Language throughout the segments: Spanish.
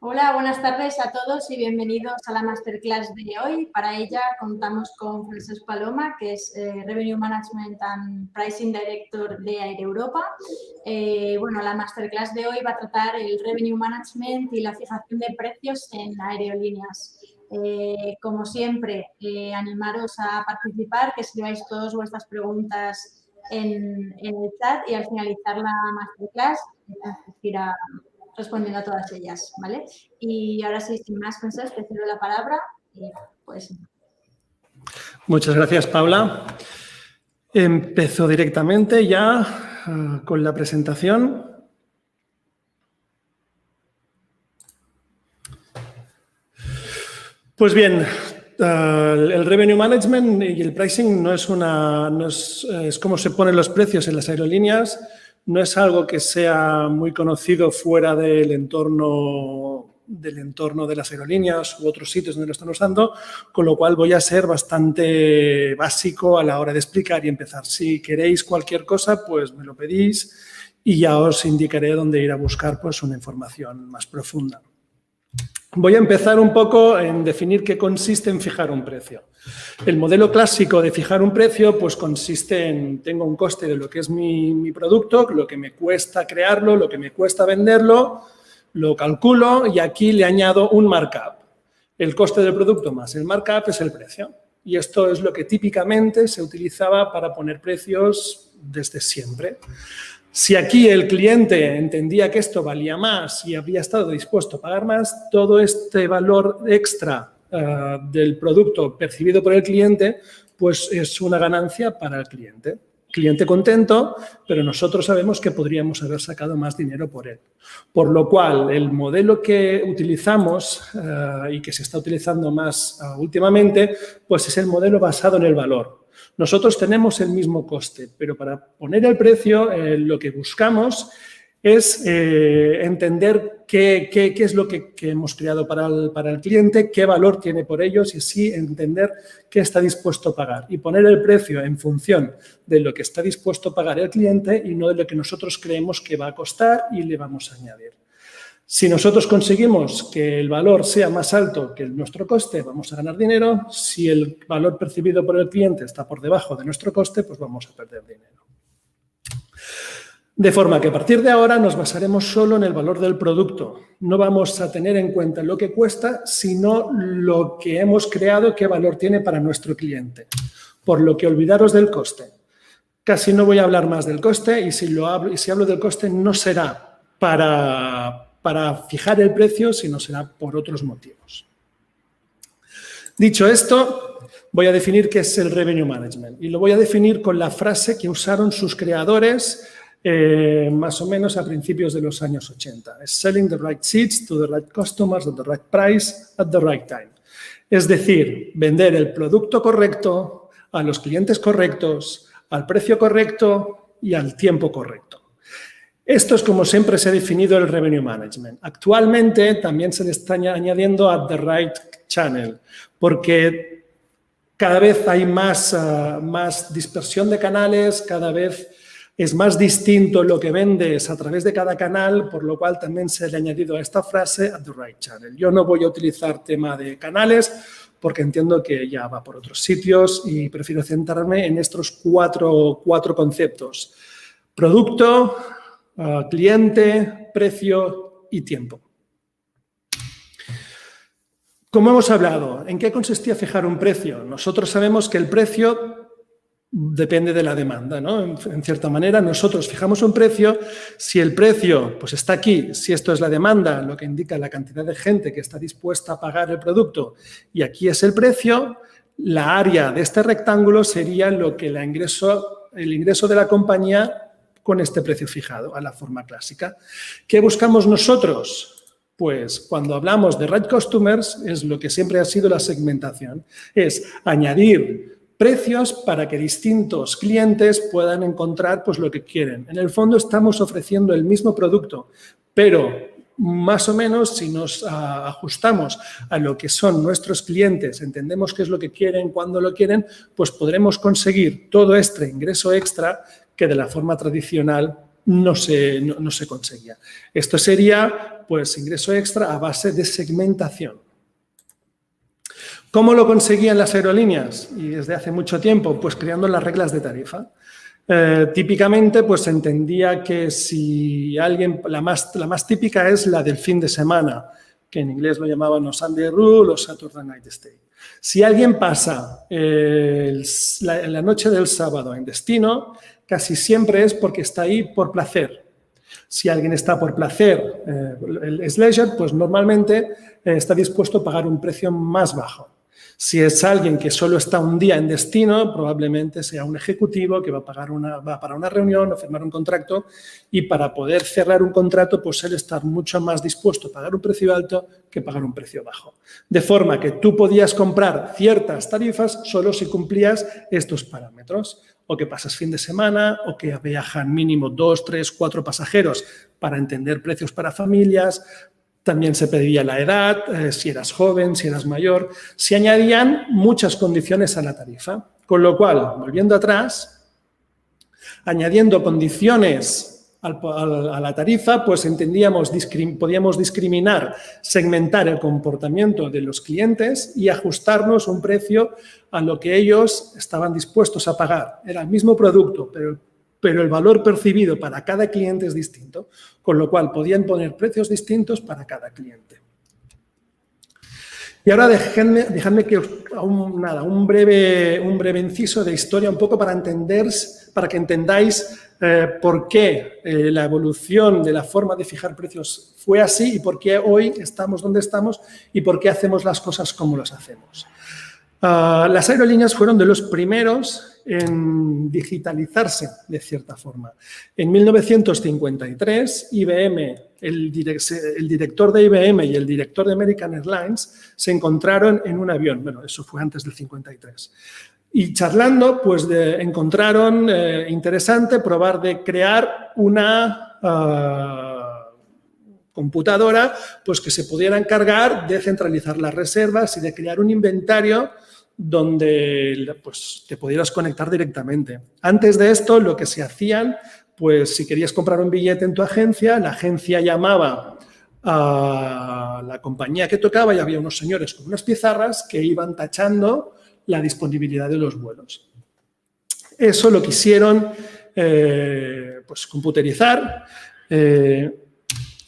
Hola, buenas tardes a todos y bienvenidos a la masterclass de hoy. Para ella contamos con Francesc Paloma, que es Revenue Management and Pricing Director de Air Europa. La masterclass de hoy va a tratar el Revenue Management y la fijación de precios en aerolíneas. Como siempre, animaros a participar, que escribáis todas vuestras preguntas en el chat y al finalizar la masterclass irá respondiendo a todas ellas, ¿vale? Y ahora sí, sin más consejos, te cedo la palabra y pues... Muchas gracias, Paula. Empiezo directamente ya con la presentación. Pues bien, el Revenue Management y el Pricing es cómo se ponen los precios en las aerolíneas. No es algo que sea muy conocido fuera del entorno de las aerolíneas u otros sitios donde lo están usando, con lo cual voy a ser bastante básico a la hora de explicar y empezar. Si queréis cualquier cosa, pues me lo pedís y ya os indicaré dónde ir a buscar pues, una información más profunda. Voy a empezar un poco en definir qué consiste en fijar un precio. El modelo clásico de fijar un precio pues consiste en, tengo un coste de lo que es mi producto, lo que me cuesta crearlo, lo que me cuesta venderlo, lo calculo y aquí le añado un markup. El coste del producto más el markup es el precio. Y esto es lo que típicamente se utilizaba para poner precios desde siempre. Si aquí el cliente entendía que esto valía más y habría estado dispuesto a pagar más, todo este valor extra del producto percibido por el cliente, pues es una ganancia para el cliente. Cliente contento, pero nosotros sabemos que podríamos haber sacado más dinero por él. Por lo cual, el modelo que utilizamos y que se está utilizando más últimamente, pues es el modelo basado en el valor. Nosotros tenemos el mismo coste, pero para poner el precio lo que buscamos es entender qué es lo que hemos creado para el cliente, qué valor tiene por ellos y así entender qué está dispuesto a pagar y poner el precio en función de lo que está dispuesto a pagar el cliente y no de lo que nosotros creemos que va a costar y le vamos a añadir. Si nosotros conseguimos que el valor sea más alto que nuestro coste, vamos a ganar dinero. Si el valor percibido por el cliente está por debajo de nuestro coste, pues vamos a perder dinero. De forma que a partir de ahora nos basaremos solo en el valor del producto. No vamos a tener en cuenta lo que cuesta, sino lo que hemos creado, qué valor tiene para nuestro cliente. Por lo que olvidaros del coste. Casi no voy a hablar más del coste y si hablo del coste no será para fijar el precio, sino será por otros motivos. Dicho esto, voy a definir qué es el Revenue Management y lo voy a definir con la frase que usaron sus creadores más o menos a principios de los años 80. Es selling the right seats to the right customers at the right price at the right time. Es decir, vender el producto correcto a los clientes correctos, al precio correcto y al tiempo correcto. Esto es como siempre se ha definido el Revenue Management. Actualmente también se le está añadiendo at the right channel, porque cada vez hay más dispersión de canales, cada vez es más distinto lo que vendes a través de cada canal, por lo cual también se le ha añadido a esta frase at the right channel. Yo no voy a utilizar tema de canales porque entiendo que ya va por otros sitios y prefiero centrarme en estos cuatro conceptos. Producto, cliente, precio y tiempo. Como hemos hablado, ¿en qué consistía fijar un precio? Nosotros sabemos que el precio depende de la demanda, ¿no? En cierta manera, nosotros fijamos un precio, si el precio pues está aquí, si esto es la demanda, lo que indica la cantidad de gente que está dispuesta a pagar el producto, y aquí es el precio, la área de este rectángulo sería lo que el ingreso de la compañía con este precio fijado, a la forma clásica. ¿Qué buscamos nosotros? Pues cuando hablamos de right customers es lo que siempre ha sido la segmentación, es añadir precios para que distintos clientes puedan encontrar pues, lo que quieren. En el fondo estamos ofreciendo el mismo producto, pero más o menos si nos ajustamos a lo que son nuestros clientes, entendemos qué es lo que quieren, cuándo lo quieren, pues podremos conseguir todo este ingreso extra que de la forma tradicional no se conseguía. Esto sería pues ingreso extra a base de segmentación. ¿Cómo lo conseguían las aerolíneas? Y desde hace mucho tiempo, pues creando las reglas de tarifa. Típicamente, pues se entendía que si alguien, la más típica es la del fin de semana, que en inglés lo llamaban o Sunday Rule o Saturday Night Stay. Si alguien pasa la noche del sábado en destino, casi siempre es porque está ahí por placer. Si alguien está por placer, es leisure, pues normalmente está dispuesto a pagar un precio más bajo. Si es alguien que solo está un día en destino, probablemente sea un ejecutivo que va para una reunión o firmar un contrato, y para poder cerrar un contrato, pues él estar mucho más dispuesto a pagar un precio alto que pagar un precio bajo. De forma que tú podías comprar ciertas tarifas solo si cumplías estos parámetros, o que pasas fin de semana, o que viajan mínimo 2, 3, 4 pasajeros para entender precios para familias. También se pedía la edad, si eras joven, si eras mayor. Se añadían muchas condiciones a la tarifa, con lo cual, volviendo atrás, añadiendo condiciones a la tarifa, pues podíamos discriminar, segmentar el comportamiento de los clientes y ajustarnos un precio a lo que ellos estaban dispuestos a pagar. Era el mismo producto, pero el valor percibido para cada cliente es distinto, con lo cual podían poner precios distintos para cada cliente. Y ahora dejadme que un breve inciso de historia, un poco para que entendáis por qué la evolución de la forma de fijar precios fue así y por qué hoy estamos donde estamos y por qué hacemos las cosas como las hacemos. Las aerolíneas fueron de los primeros en digitalizarse de cierta forma. En 1953, IBM, el director de IBM y el director de American Airlines se encontraron en un avión. Bueno, eso fue antes del 53. Y charlando, pues encontraron interesante probar de crear una computadora pues que se pudiera encargar de centralizar las reservas y de crear un inventario donde pues, te pudieras conectar directamente. Antes de esto, lo que se hacían, pues si querías comprar un billete en tu agencia, la agencia llamaba a la compañía que tocaba y había unos señores con unas pizarras que iban tachando la disponibilidad de los vuelos. Eso lo quisieron pues, computerizar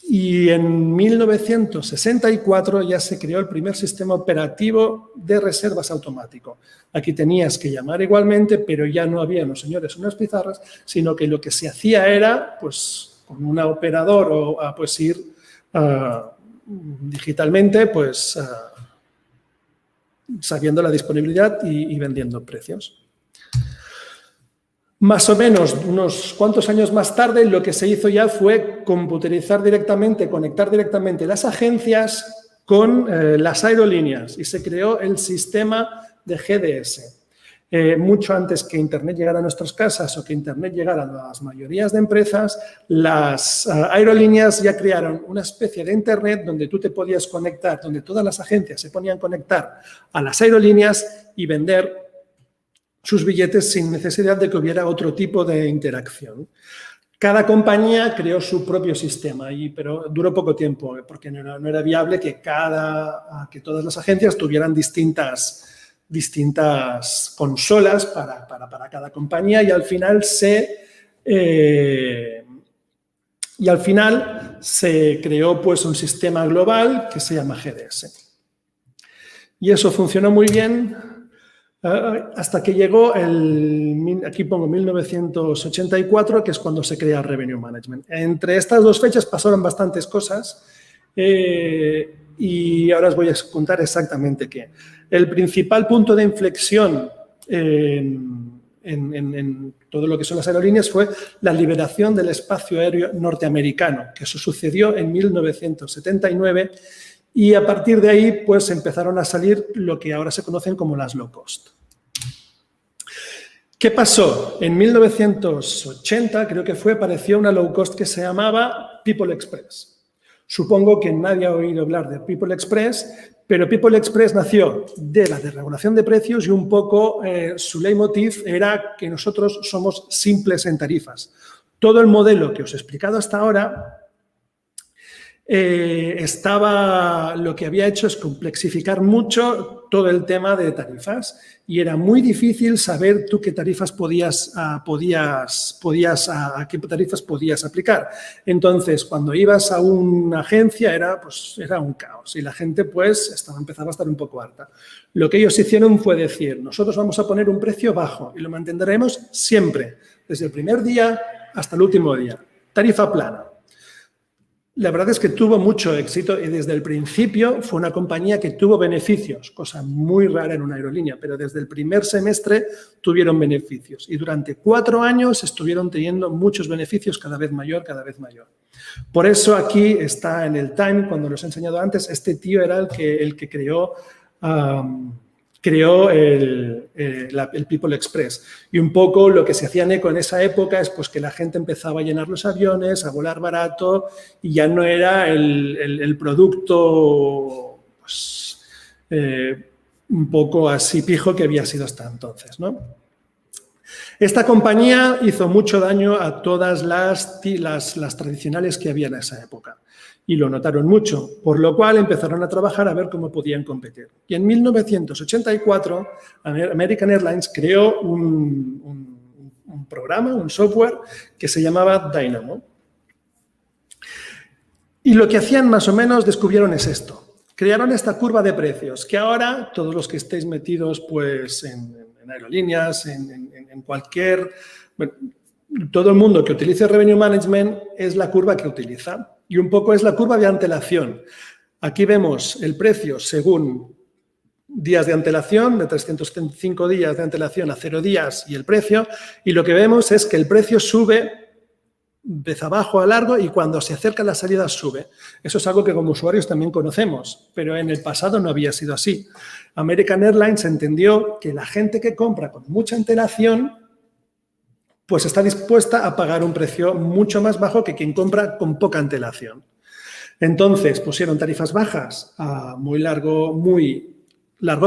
y en 1964 ya se creó el primer sistema operativo de reservas automático. Aquí tenías que llamar igualmente, pero ya no había unos señores unas pizarras, sino que lo que se hacía era, pues, con un operador o pues ir digitalmente, pues, sabiendo la disponibilidad y vendiendo precios. Más o menos, unos cuantos años más tarde, lo que se hizo ya fue computerizar directamente, conectar directamente las agencias con las aerolíneas y se creó el sistema de GDS. Mucho antes que Internet llegara a nuestras casas o que Internet llegara a las mayorías de empresas, las aerolíneas ya crearon una especie de Internet donde tú te podías conectar, donde todas las agencias se ponían a conectar a las aerolíneas y vender sus billetes sin necesidad de que hubiera otro tipo de interacción. Cada compañía creó su propio sistema, pero duró poco tiempo porque no era viable que todas las agencias tuvieran distintas consolas para cada compañía y al final se creó pues, un sistema global que se llama GDS. Y eso funcionó muy bien hasta que llegó aquí pongo 1984, que es cuando se crea el Revenue Management. Entre estas dos fechas pasaron bastantes cosas y ahora os voy a contar exactamente qué. El principal punto de inflexión en todo lo que son las aerolíneas fue la liberación del espacio aéreo norteamericano, que eso sucedió en 1979 y a partir de ahí pues empezaron a salir lo que ahora se conocen como las low cost. ¿Qué pasó? En 1980, creo que apareció una low cost que se llamaba People Express. Supongo que nadie ha oído hablar de People Express, pero People Express nació de la desregulación de precios y un poco su leitmotiv era que nosotros somos simples en tarifas. Todo el modelo que os he explicado hasta ahora lo que había hecho es complexificar mucho todo el tema de tarifas y era muy difícil saber tú qué tarifas a qué tarifas podías aplicar. Entonces, cuando ibas a una agencia era un caos y la gente empezaba a estar un poco harta. Lo que ellos hicieron fue decir, nosotros vamos a poner un precio bajo y lo mantendremos siempre, desde el primer día hasta el último día. Tarifa plana. La verdad es que tuvo mucho éxito y desde el principio fue una compañía que tuvo beneficios, cosa muy rara en una aerolínea, pero desde el primer semestre tuvieron beneficios y durante 4 años estuvieron teniendo muchos beneficios cada vez mayor. Por eso aquí está en el Time, cuando los he enseñado antes, este tío era el que creó el People Express. Y un poco lo que se hacía en eco en esa época es que la gente empezaba a llenar los aviones, a volar barato y ya no era el producto un poco así pijo que había sido hasta entonces, ¿no? Esta compañía hizo mucho daño a todas las tradicionales que había en esa época. Y lo notaron mucho, por lo cual empezaron a trabajar a ver cómo podían competir. Y en 1984, American Airlines creó un programa, un software que se llamaba Dynamo. Y lo que hacían más o menos descubrieron es esto. Crearon esta curva de precios, que ahora todos los que estéis metidos en aerolíneas, en cualquier... Bueno, todo el mundo que utilice Revenue Management es la curva que utiliza. Y un poco es la curva de antelación. Aquí vemos el precio según días de antelación, de 305 días de antelación a 0 días y el precio. Y lo que vemos es que el precio sube de abajo a largo y cuando se acerca la salida sube. Eso es algo que como usuarios también conocemos, pero en el pasado no había sido así. American Airlines entendió que la gente que compra con mucha antelación está dispuesta a pagar un precio mucho más bajo que quien compra con poca antelación. Entonces, pusieron tarifas bajas a muy largo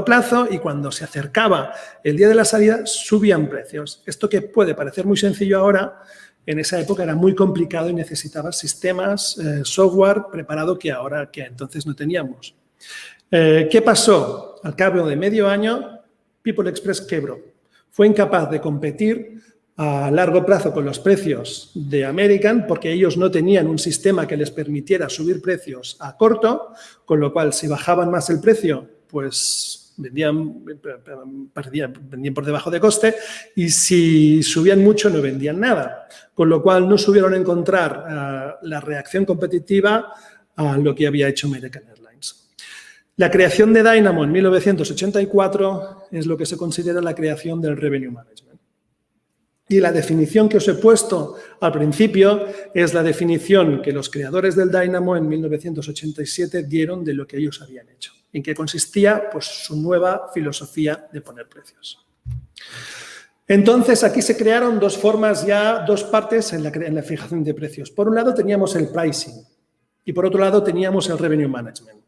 plazo y cuando se acercaba el día de la salida, subían precios. Esto que puede parecer muy sencillo ahora, en esa época era muy complicado y necesitaba sistemas, software preparado que entonces no teníamos. ¿Qué pasó? Al cabo de medio año, People Express quebró. Fue incapaz de competir a largo plazo con los precios de American porque ellos no tenían un sistema que les permitiera subir precios a corto, con lo cual si bajaban más el precio, vendían por debajo de coste y si subían mucho no vendían nada, con lo cual no supieron encontrar la reacción competitiva a lo que había hecho American Airlines. La creación de Dynamo en 1984 es lo que se considera la creación del Revenue Management. Y la definición que os he puesto al principio es la definición que los creadores del Dynamo en 1987 dieron de lo que ellos habían hecho. ¿En qué consistía? Su nueva filosofía de poner precios. Entonces, aquí se crearon dos partes en la fijación de precios. Por un lado teníamos el pricing y por otro lado teníamos el revenue management.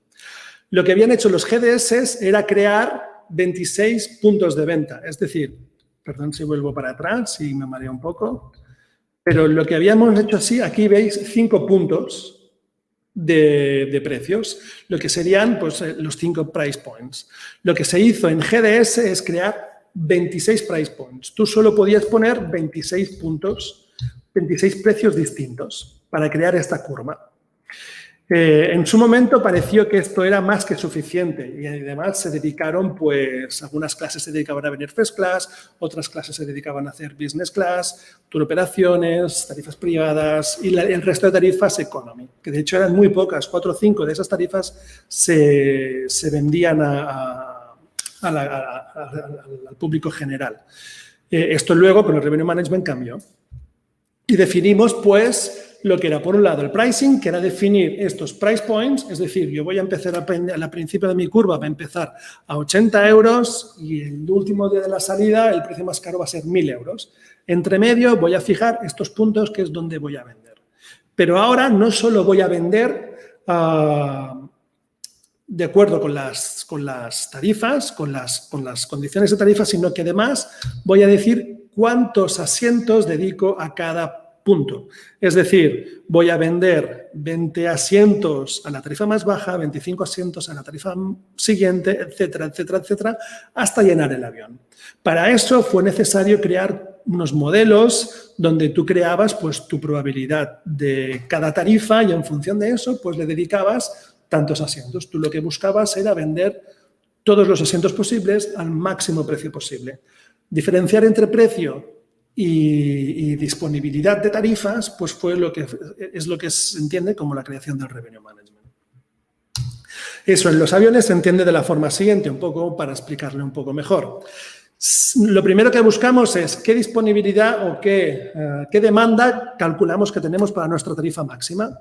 Lo que habían hecho los GDS era crear 26 puntos de venta, es decir, perdón si vuelvo para atrás y me mareo un poco, pero lo que habíamos hecho así, aquí veis 5 puntos de precios, lo que serían los 5 price points. Lo que se hizo en GDS es crear 26 price points. Tú solo podías poner 26 puntos, 26 precios distintos para crear esta curva. En su momento pareció que esto era más que suficiente y además se dedicaron, algunas clases se dedicaban a venir first class, otras clases se dedicaban a hacer business class, tour operaciones, tarifas privadas y el resto de tarifas economy, que de hecho eran muy pocas, 4 o 5 de esas tarifas se vendían al público general. Esto luego con el Revenue Management cambió y definimos lo que era, por un lado, el pricing, que era definir estos price points, es decir, yo voy a empezar al principio de mi curva, va a empezar a 80 euros y el último día de la salida el precio más caro va a ser 1.000 euros. Entre medio voy a fijar estos puntos que es donde voy a vender. Pero ahora no solo voy a vender de acuerdo con las tarifas, con las condiciones de tarifa, sino que además voy a decir cuántos asientos dedico a cada punto. Es decir, voy a vender 20 asientos a la tarifa más baja, 25 asientos a la tarifa siguiente, etcétera, etcétera, etcétera, hasta llenar el avión. Para eso fue necesario crear unos modelos donde tú creabas pues, tu probabilidad de cada tarifa y en función de eso pues, le dedicabas tantos asientos. Tú lo que buscabas era vender todos los asientos posibles al máximo precio posible. Diferenciar entre precio y disponibilidad de tarifas, pues es lo que se entiende como la creación del Revenue Management. Eso en los aviones se entiende de la forma siguiente, un poco para explicarle un poco mejor. Lo primero que buscamos es qué disponibilidad o qué demanda calculamos que tenemos para nuestra tarifa máxima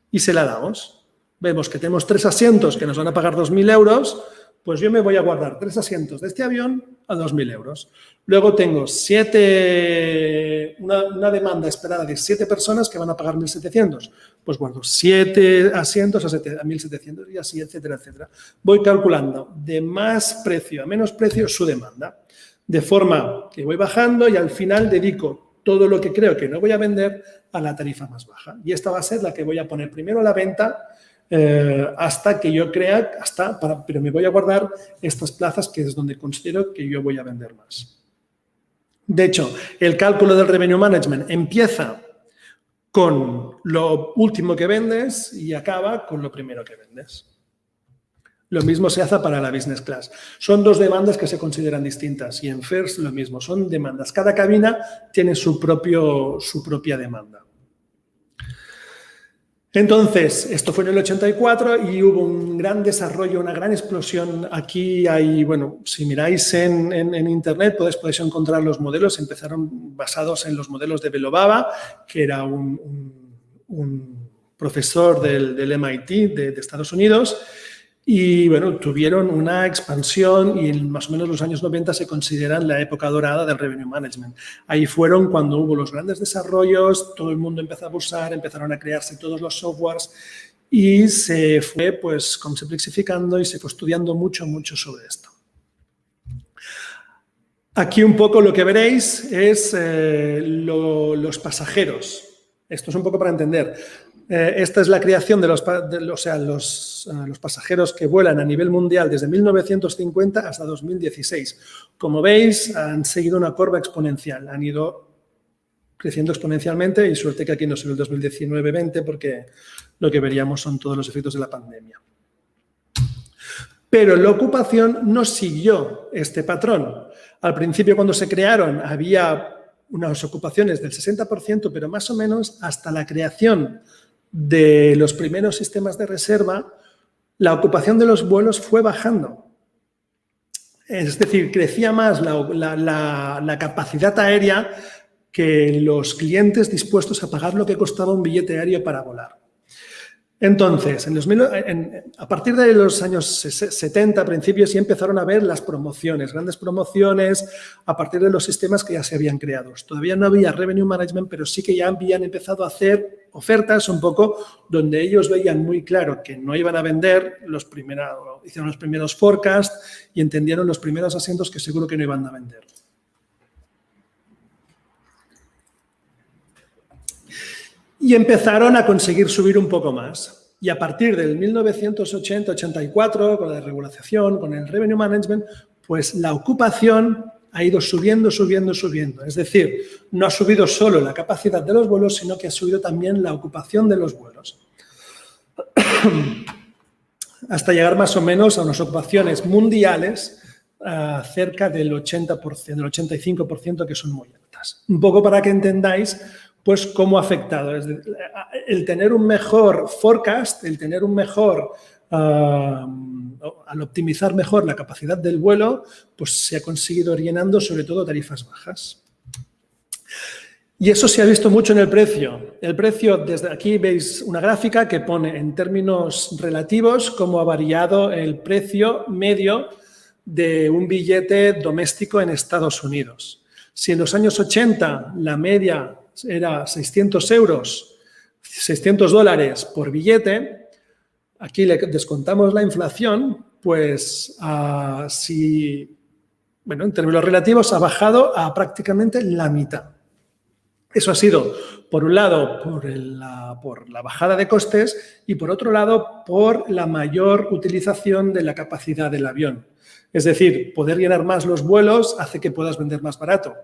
y se la damos. Vemos que tenemos 3 asientos que nos van a pagar 2.000 euros, pues yo me voy a guardar 3 asientos de este avión a 2.000 euros. Luego tengo una demanda esperada de 7 personas que van a pagar 1.700. Pues guardo 7 asientos a 1.700 y así, etcétera, etcétera. Voy calculando de más precio a menos precio su demanda. De forma que voy bajando y al final dedico todo lo que creo que no voy a vender a la tarifa más baja. Y esta va a ser la que voy a poner primero a la venta hasta que yo crea, pero me voy a guardar estas plazas que es donde considero que yo voy a vender más. De hecho, el cálculo del Revenue Management empieza con lo último que vendes y acaba con lo primero que vendes. Lo mismo se hace para la Business Class. Son 2 demandas que se consideran distintas y en First lo mismo, son demandas. Cada cabina tiene su propia demanda. Entonces, esto fue en el 84 y hubo un gran desarrollo, una gran explosión. Aquí hay, bueno, si miráis en Internet podéis encontrar los modelos. Empezaron basados en los modelos de Belovava, que era un profesor del MIT de Estados Unidos. Y, bueno, tuvieron una expansión y en más o menos los años 90 se consideran la época dorada del Revenue Management. Ahí fueron cuando hubo los grandes desarrollos, todo el mundo empezó a usar, empezaron a crearse todos los softwares y se fue pues complexificando y se fue estudiando mucho sobre esto. Aquí un poco lo que veréis es los pasajeros. Esto es un poco para entender. Esta es la creación de los pasajeros que vuelan a nivel mundial desde 1950 hasta 2016. Como veis, han seguido una curva exponencial, han ido creciendo exponencialmente y suerte que aquí no se ve el 2019-20 porque lo que veríamos son todos los efectos de la pandemia. Pero la ocupación no siguió este patrón. Al principio, cuando se crearon, había unas ocupaciones del 60%, pero más o menos hasta la creación de los primeros sistemas de reserva, la ocupación de los vuelos fue bajando. Es decir, crecía más la capacidad aérea que los clientes dispuestos a pagar lo que costaba un billete aéreo para volar. Entonces, a partir de los años 70, principios, sí empezaron a ver las promociones, grandes promociones, a partir de los sistemas que ya se habían creado. Todavía no había Revenue Management, pero sí que ya habían empezado a hacer ofertas un poco donde ellos veían muy claro que no iban a vender, hicieron los primeros forecasts y entendieron los primeros asientos que seguro que no iban a vender. Y empezaron a conseguir subir un poco más. Y a partir del 1980-84, con la regulación, con el Revenue Management, pues la ocupación ha ido subiendo. Es decir, no ha subido solo la capacidad de los vuelos, sino que ha subido también la ocupación de los vuelos. Hasta llegar más o menos a unas ocupaciones mundiales cerca del 80%, del 85%, que son muy altas. Un poco para que entendáis pues cómo ha afectado. Es decir, el tener un mejor forecast, el tener un mejor, al optimizar mejor la capacidad del vuelo, pues se ha conseguido llenando sobre todo tarifas bajas. Y eso se ha visto mucho en el precio. El precio, desde aquí veis una gráfica que pone en términos relativos cómo ha variado el precio medio de un billete doméstico en Estados Unidos. Si en los años 80 la media era 600 dólares por billete, aquí le descontamos la inflación, pues en términos relativos ha bajado a prácticamente la mitad. Eso ha sido, por un lado, por la bajada de costes y, por otro lado, por la mayor utilización de la capacidad del avión. Es decir, poder llenar más los vuelos hace que puedas vender más barato.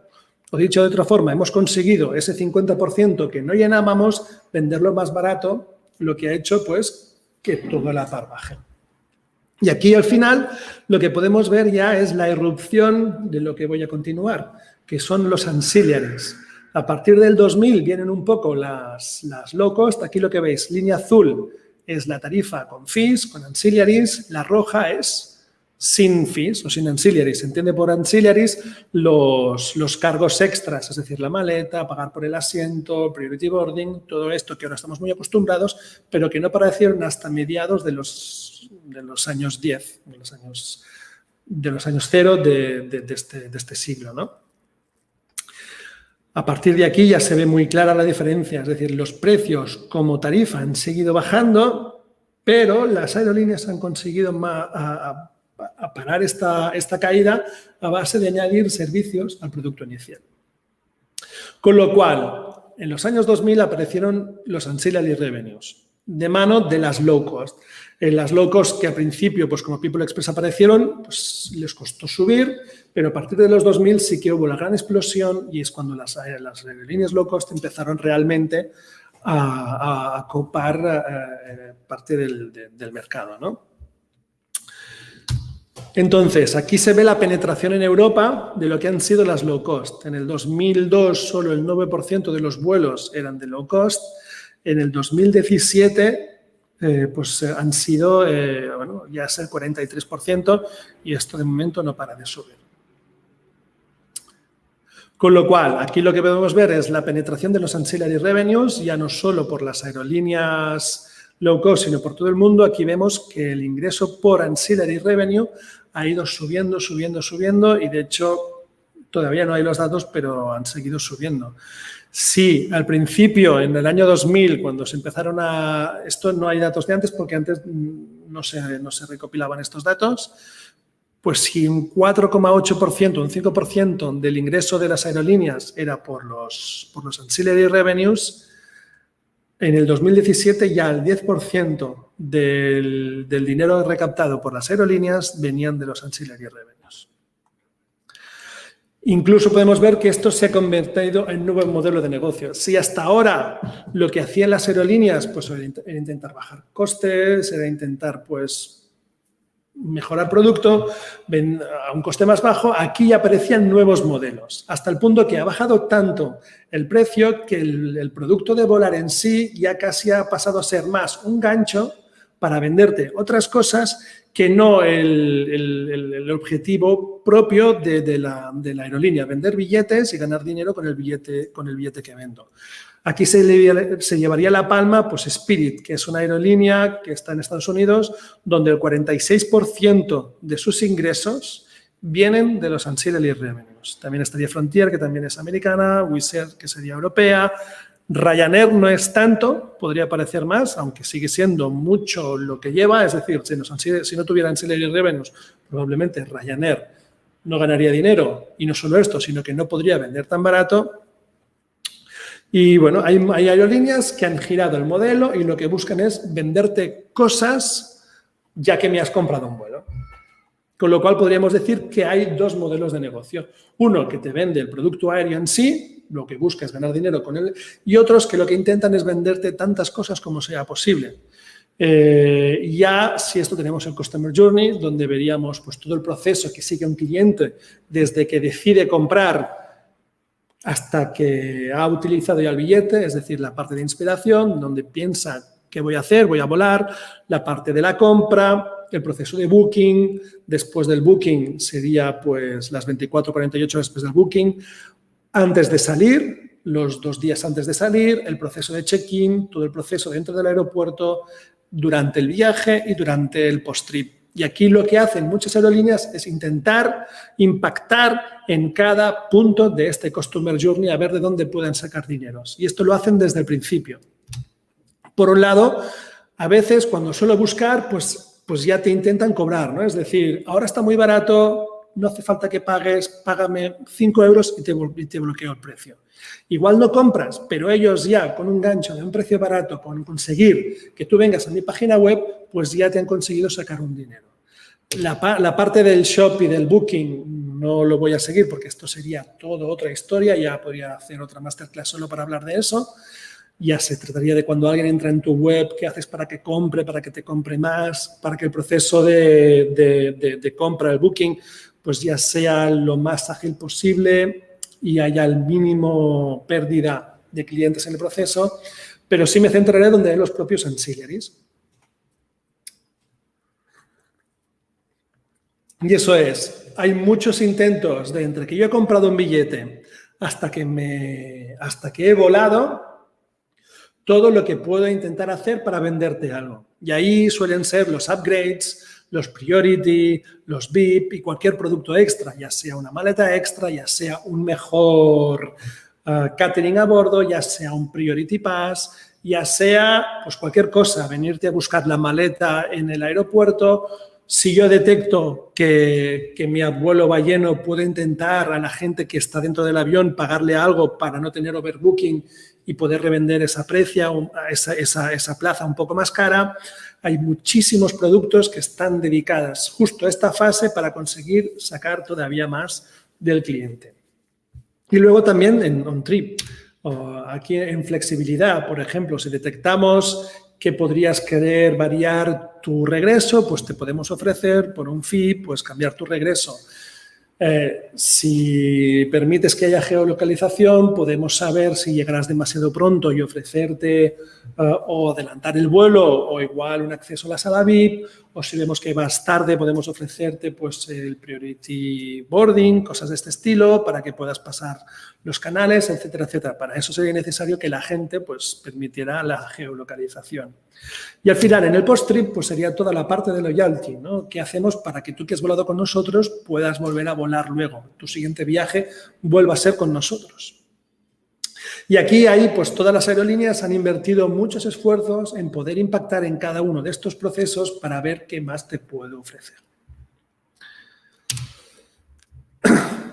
O dicho de otra forma, hemos conseguido ese 50% que no llenábamos, venderlo más barato, lo que ha hecho pues que toda la par baje. Y aquí al final lo que podemos ver ya es la irrupción de lo que voy a continuar, que son los ancillaries. A partir del 2000 vienen un poco las low cost. Aquí lo que veis, línea azul es la tarifa con fees, con ancillaries, la roja es sin fees o sin ancillaries. Se entiende por ancillaries los cargos extras, es decir, la maleta, pagar por el asiento, priority boarding, todo esto que ahora estamos muy acostumbrados, pero que no aparecieron hasta mediados de los años 10, de los años 0 de este siglo, ¿no? A partir de aquí ya se ve muy clara la diferencia, es decir, los precios como tarifa han seguido bajando, pero las aerolíneas han conseguido parar esta caída a base de añadir servicios al producto inicial. Con lo cual, en los años 2000 aparecieron los ancillary revenues, de mano de las low cost. En las low cost que al principio, pues como People Express aparecieron, pues les costó subir, pero a partir de los 2000 sí que hubo la gran explosión y es cuando las aerolíneas low cost empezaron realmente a copar parte del mercado, ¿no? Entonces, aquí se ve la penetración en Europa de lo que han sido las low cost. En el 2002 solo el 9% de los vuelos eran de low cost. En el 2017 pues han sido bueno, ya es el 43% y esto de momento no para de subir. Con lo cual, aquí lo que podemos ver es la penetración de los ancillary revenues, ya no solo por las aerolíneas low cost, sino por todo el mundo. Aquí vemos que el ingreso por ancillary revenue ha ido subiendo, subiendo, subiendo y, de hecho, todavía no hay los datos, pero han seguido subiendo. Sí, al principio, en el año 2000, cuando se empezaron a... Esto no hay datos de antes porque antes no se recopilaban estos datos. Pues si un 4,8%, un 5% del ingreso de las aerolíneas era por los ancillary revenues, en el 2017 ya el 10% del dinero recaptado por las aerolíneas venían de los ancillary revenues. Incluso podemos ver que esto se ha convertido en un nuevo modelo de negocio. Si hasta ahora lo que hacían las aerolíneas pues, era intentar bajar costes, era intentar pues, mejorar producto a un coste más bajo, aquí ya aparecían nuevos modelos, hasta el punto que ha bajado tanto el precio que el producto de volar en sí ya casi ha pasado a ser más un gancho para venderte otras cosas que no el objetivo propio de la aerolínea, vender billetes y ganar dinero con el billete que vendo. Aquí se llevaría la palma pues Spirit, que es una aerolínea que está en Estados Unidos, donde el 46% de sus ingresos vienen de los ancillary revenues. También estaría Frontier, que también es americana, Wizz Air, que sería europea. Ryanair no es tanto, podría parecer más, aunque sigue siendo mucho lo que lleva. Es decir, si no tuviera ancillary revenues, probablemente Ryanair no ganaría dinero. Y no solo esto, sino que no podría vender tan barato. Y bueno, hay aerolíneas que han girado el modelo y lo que buscan es venderte cosas ya que me has comprado un vuelo. Con lo cual podríamos decir que hay dos modelos de negocio. Uno que te vende el producto aéreo en sí, lo que busca es ganar dinero con él, y otros que lo que intentan es venderte tantas cosas como sea posible. Ya si esto tenemos el Customer Journey, donde veríamos pues, todo el proceso que sigue un cliente desde que decide comprar hasta que ha utilizado ya el billete, es decir, la parte de inspiración, donde piensa qué voy a hacer, voy a volar, la parte de la compra, el proceso de booking, después del booking sería pues las 24 o 48 horas después del booking, antes de salir, los 2 días antes de salir, el proceso de check-in, todo el proceso dentro del aeropuerto, durante el viaje y durante el post-trip. Y aquí lo que hacen muchas aerolíneas es intentar impactar en cada punto de este Customer Journey a ver de dónde pueden sacar dineros. Y esto lo hacen desde el principio. Por un lado, a veces cuando suelo buscar, pues ya te intentan cobrar, ¿no? Es decir, ahora está muy barato, no hace falta que pagues, págame 5 euros y te bloqueo el precio. Igual no compras, pero ellos ya con un gancho de un precio barato, con conseguir que tú vengas a mi página web, pues ya te han conseguido sacar un dinero. La parte del shop y del booking no lo voy a seguir porque esto sería todo otra historia, ya podría hacer otra masterclass solo para hablar de eso. Ya se trataría de cuando alguien entra en tu web, qué haces para que compre, para que te compre más, para que el proceso de compra, el booking, pues ya sea lo más ágil posible y haya el mínimo pérdida de clientes en el proceso, pero sí me centraré donde hay los propios ancillaries. Y eso es, hay muchos intentos de entre que yo he comprado un billete hasta que he volado, todo lo que puedo intentar hacer para venderte algo. Y ahí suelen ser los upgrades, los priority, los VIP y cualquier producto extra, ya sea una maleta extra, ya sea un mejor catering a bordo, ya sea un priority pass, ya sea pues cualquier cosa, venirte a buscar la maleta en el aeropuerto. Si yo detecto que mi vuelo va lleno, puedo intentar a la gente que está dentro del avión pagarle algo para no tener overbooking y poder revender esa plaza un poco más cara. Hay muchísimos productos que están dedicados justo a esta fase para conseguir sacar todavía más del cliente. Y luego también en on-trip, aquí en flexibilidad, por ejemplo, si detectamos que podrías querer variar tu regreso, pues te podemos ofrecer por un fee, pues cambiar tu regreso. Si permites que haya geolocalización, podemos saber si llegarás demasiado pronto y ofrecerte o adelantar el vuelo o igual un acceso a la sala VIP, o si vemos que vas tarde, podemos ofrecerte pues, el priority boarding, cosas de este estilo, para que puedas pasar los canales, etcétera, etcétera. Para eso sería necesario que la gente pues, permitiera la geolocalización. Y al final, en el post-trip, pues sería toda la parte de loyalty, ¿no? ¿Qué hacemos para que tú que has volado con nosotros puedas volver a volar luego? Tu siguiente viaje vuelva a ser con nosotros. Y aquí, pues todas las aerolíneas han invertido muchos esfuerzos en poder impactar en cada uno de estos procesos para ver qué más te puedo ofrecer.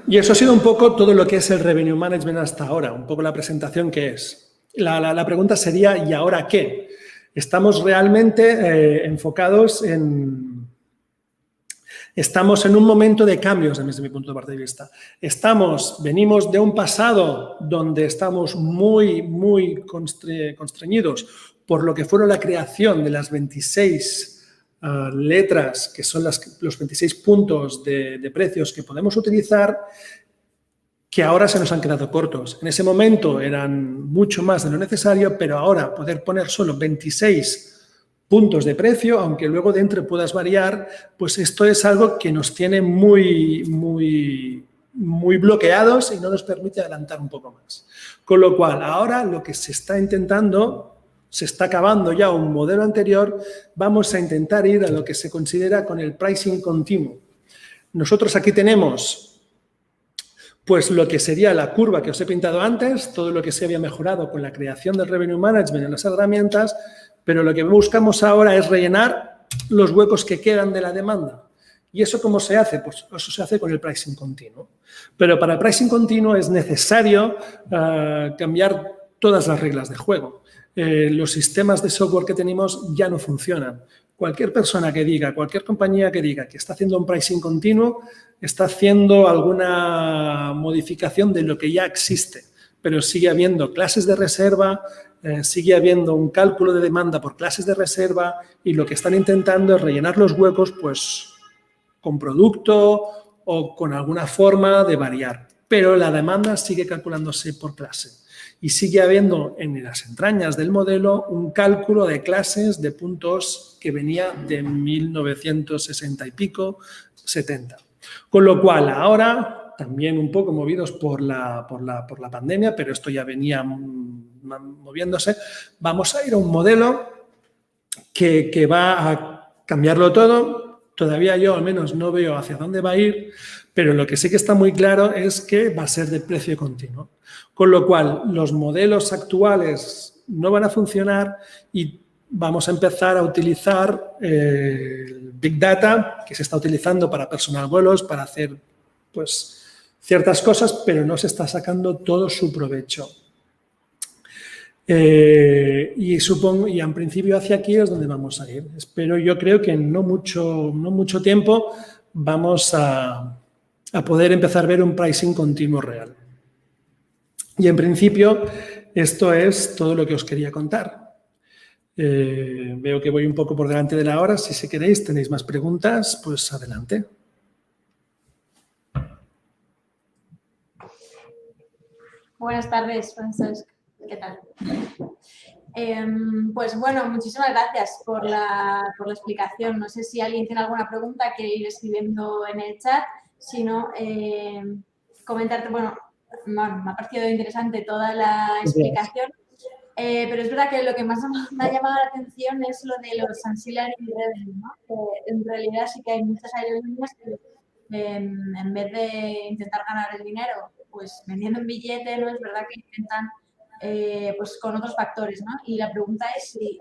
Y eso ha sido un poco todo lo que es el Revenue Management hasta ahora, un poco la presentación que es. La pregunta sería, ¿y ahora qué? Estamos realmente enfocados en... Estamos en un momento de cambios desde mi punto de vista. Venimos de un pasado donde estamos muy constreñidos por lo que fueron la creación de las 26 letras, que son los 26 puntos de precios que podemos utilizar, que ahora se nos han quedado cortos. En ese momento eran mucho más de lo necesario, pero ahora poder poner solo 26 puntos de precio, aunque luego dentro puedas variar, pues esto es algo que nos tiene muy bloqueados y no nos permite adelantar un poco más. Con lo cual, ahora lo que se está intentando, se está acabando ya un modelo anterior, vamos a intentar ir a lo que se considera con el pricing continuo. Nosotros aquí tenemos pues lo que sería la curva que os he pintado antes, todo lo que se había mejorado con la creación del Revenue Management en las herramientas, pero lo que buscamos ahora es rellenar los huecos que quedan de la demanda. ¿Y eso cómo se hace? Pues eso se hace con el pricing continuo. Pero para el pricing continuo es necesario cambiar todas las reglas de juego. Los sistemas de software que tenemos ya no funcionan. Cualquier persona que diga, cualquier compañía que diga que está haciendo un pricing continuo, está haciendo alguna modificación de lo que ya existe, pero sigue habiendo clases de reserva, sigue habiendo un cálculo de demanda por clases de reserva y lo que están intentando es rellenar los huecos pues, con producto o con alguna forma de variar. Pero la demanda sigue calculándose por clase y sigue habiendo en las entrañas del modelo un cálculo de clases de puntos que venía de 1960 y pico, 70. Con lo cual, ahora, también un poco movidos por la pandemia, pero esto ya venía moviéndose, vamos a ir a un modelo que va a cambiarlo todo. Todavía yo al menos no veo hacia dónde va a ir, pero lo que sí que está muy claro es que va a ser de precio continuo. Con lo cual, los modelos actuales no van a funcionar y vamos a empezar a utilizar el Big Data que se está utilizando para personal vuelos, para hacer pues, ciertas cosas, pero no se está sacando todo su provecho. Y en principio hacia aquí es donde vamos a ir. Yo creo que en no mucho tiempo vamos a poder empezar a ver un pricing continuo real. Y en principio esto es todo lo que os quería contar. Veo que voy un poco por delante de la hora. Si queréis, tenéis más preguntas, pues adelante. Buenas tardes, Francesc. ¿Qué tal? Pues bueno, muchísimas gracias por la explicación. No sé si alguien tiene alguna pregunta, quiere ir escribiendo en el chat. Si no, comentarte, bueno, me ha parecido interesante toda la explicación, pero es verdad que lo que más me ha llamado la atención es lo de los ancillary revenue, ¿no? Que en realidad sí que hay muchas aerolíneas que en vez de intentar ganar el dinero, pues vendiendo un billete, ¿no? Es verdad que intentan pues con otros factores, ¿no? Y la pregunta es si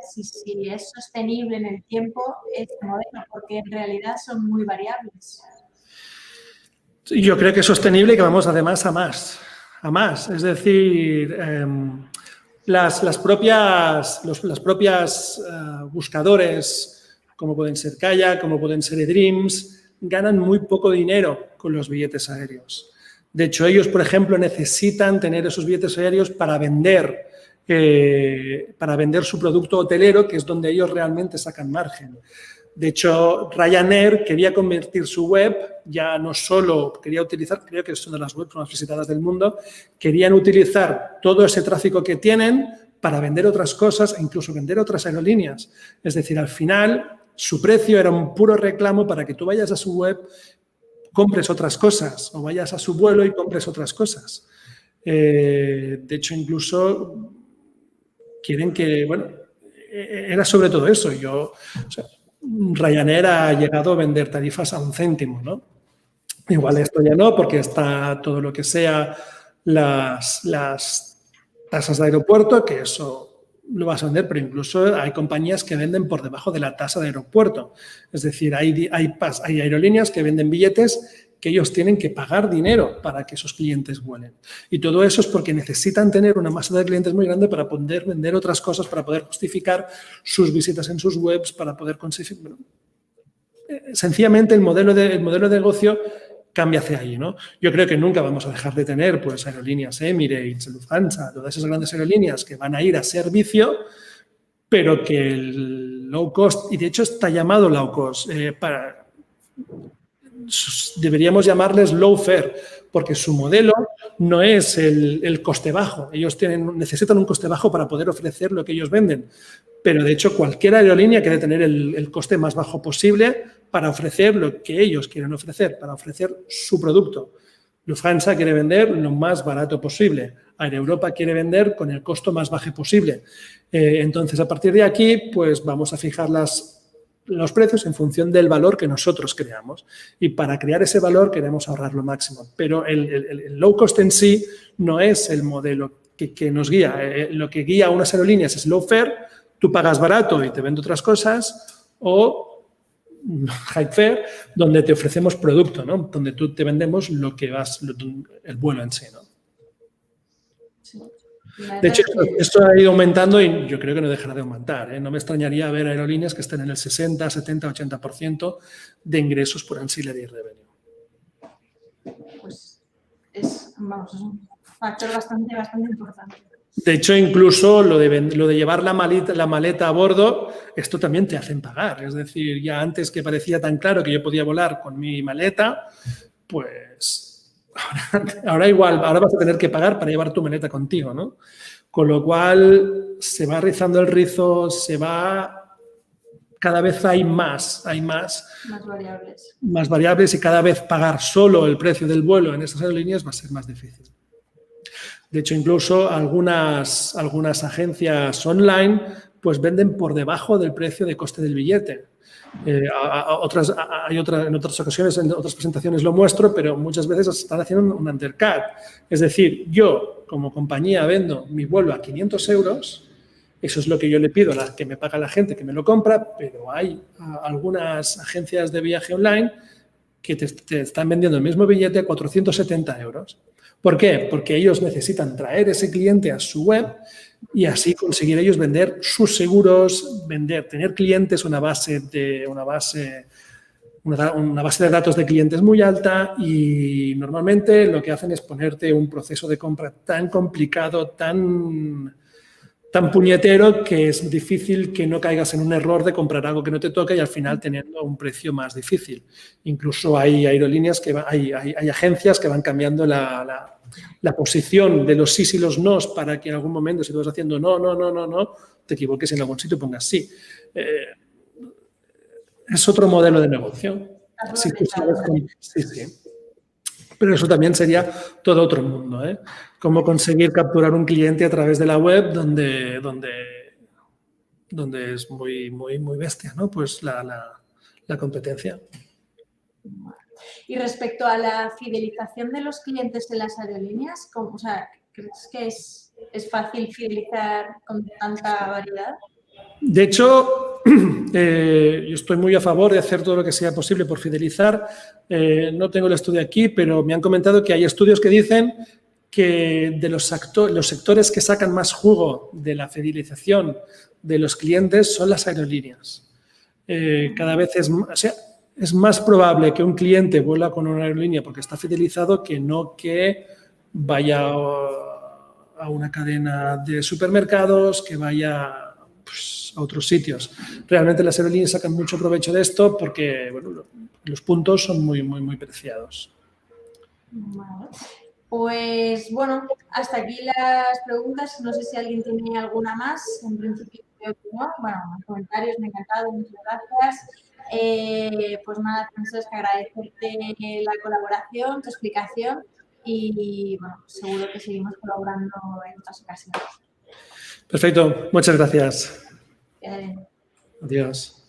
es sostenible en el tiempo este modelo, porque en realidad son muy variables. Yo creo que es sostenible y que vamos además a más. Es decir, las propias buscadores, como pueden ser Kayak, como pueden ser eDreams, ganan muy poco dinero con los billetes aéreos. De hecho, ellos, por ejemplo, necesitan tener esos billetes aéreos para vender su producto hotelero, que es donde ellos realmente sacan margen. De hecho, Ryanair quería convertir su web, ya no solo quería utilizar, creo que es una de las webs más visitadas del mundo, querían utilizar todo ese tráfico que tienen para vender otras cosas e incluso vender otras aerolíneas. Es decir, al final, su precio era un puro reclamo para que tú vayas a su web, compres otras cosas o vayas a su vuelo y compres otras cosas. De hecho, incluso quieren que, bueno, era sobre todo eso. Ryanair ha llegado a vender tarifas a 1 céntimo, ¿no? Igual esto ya no, porque está todo lo que sea las tasas de aeropuerto, que eso lo vas a vender, pero incluso hay compañías que venden por debajo de la tasa de aeropuerto. Es decir, hay aerolíneas que venden billetes que ellos tienen que pagar dinero para que esos clientes vuelen. Y todo eso es porque necesitan tener una masa de clientes muy grande para poder vender otras cosas, para poder justificar sus visitas en sus webs, para poder conseguir... Bueno, sencillamente el modelo de negocio cambia hacia ahí, ¿no? Yo creo que nunca vamos a dejar de tener pues aerolíneas Emirates, Lufthansa, todas esas grandes aerolíneas que van a ir a servicio, pero que el low cost, y de hecho está llamado low cost, deberíamos llamarles low fare, porque su modelo no es el coste bajo. Ellos necesitan un coste bajo para poder ofrecer lo que ellos venden. Pero, de hecho, cualquier aerolínea quiere tener el coste más bajo posible para ofrecer lo que ellos quieren ofrecer, para ofrecer su producto. Lufthansa quiere vender lo más barato posible. Air Europa quiere vender con el costo más bajo posible. Entonces, a partir de aquí, pues vamos a fijar los precios en función del valor que nosotros creamos. Y para crear ese valor queremos ahorrar lo máximo. Pero el low cost en sí no es el modelo que nos guía. Lo que guía a unas aerolíneas es low fare, tú pagas barato y te vendo otras cosas, o high fare, donde te ofrecemos producto, ¿no? Donde tú te vendemos lo que el vuelo en sí, ¿no? Sí. De hecho, esto ha ido aumentando y yo creo que no dejará de aumentar, ¿eh? No me extrañaría ver aerolíneas que estén en el 60, 70, 80% de ingresos por ancillary revenue. Pues es un factor bastante importante. De hecho, incluso lo de llevar la maleta a bordo, esto también te hacen pagar. Es decir, ya antes que parecía tan claro que yo podía volar con mi maleta, pues ahora vas a tener que pagar para llevar tu maleta contigo, ¿no? Con lo cual se va rizando el rizo, cada vez hay más variables. Más variables y cada vez pagar solo el precio del vuelo en estas aerolíneas va a ser más difícil. De hecho, incluso algunas agencias online pues venden por debajo del precio de coste del billete. En otras ocasiones, en otras presentaciones lo muestro, pero muchas veces están haciendo un undercut. Es decir, yo como compañía vendo mi vuelo a 500 euros, eso es lo que yo le pido a la que me paga la gente que me lo compra, pero hay algunas agencias de viaje online que te están vendiendo el mismo billete a 470 euros. ¿Por qué? Porque ellos necesitan traer ese cliente a su web y así conseguir ellos vender sus seguros, tener clientes, una base de datos de clientes muy alta, y normalmente lo que hacen es ponerte un proceso de compra tan complicado, tan puñetero, que es difícil que no caigas en un error de comprar algo que no te toca y al final teniendo un precio más difícil. Incluso hay aerolíneas hay agencias que van cambiando la posición de los sís y los nos para que en algún momento, si tú vas haciendo no, te equivoques en algún sitio y pongas sí. Es otro modelo de negocio. Sí, sí. Pero eso también sería todo otro mundo, ¿eh? Cómo conseguir capturar un cliente a través de la web donde es muy bestia, ¿no? Pues la competencia. Y respecto a la fidelización de los clientes en las aerolíneas, ¿crees que es fácil fidelizar con tanta variedad? De hecho, yo estoy muy a favor de hacer todo lo que sea posible por fidelizar. No tengo el estudio aquí, pero me han comentado que hay estudios que dicen que de los sectores que sacan más jugo de la fidelización de los clientes son las aerolíneas. Cada vez es más probable que un cliente vuelva con una aerolínea porque está fidelizado que no que vaya a una cadena de supermercados, que vaya a otros sitios. Realmente las aerolíneas sacan mucho provecho de esto porque los puntos son muy preciados. Vale. Pues bueno, hasta aquí las preguntas. No sé si alguien tiene alguna más. En principio creo que no. Bueno, los comentarios me han encantado. Muchas gracias. Pues nada, Francesc, agradecerte la colaboración, tu explicación y bueno, seguro que seguimos colaborando en otras ocasiones. Perfecto, muchas gracias. Bien. Adiós.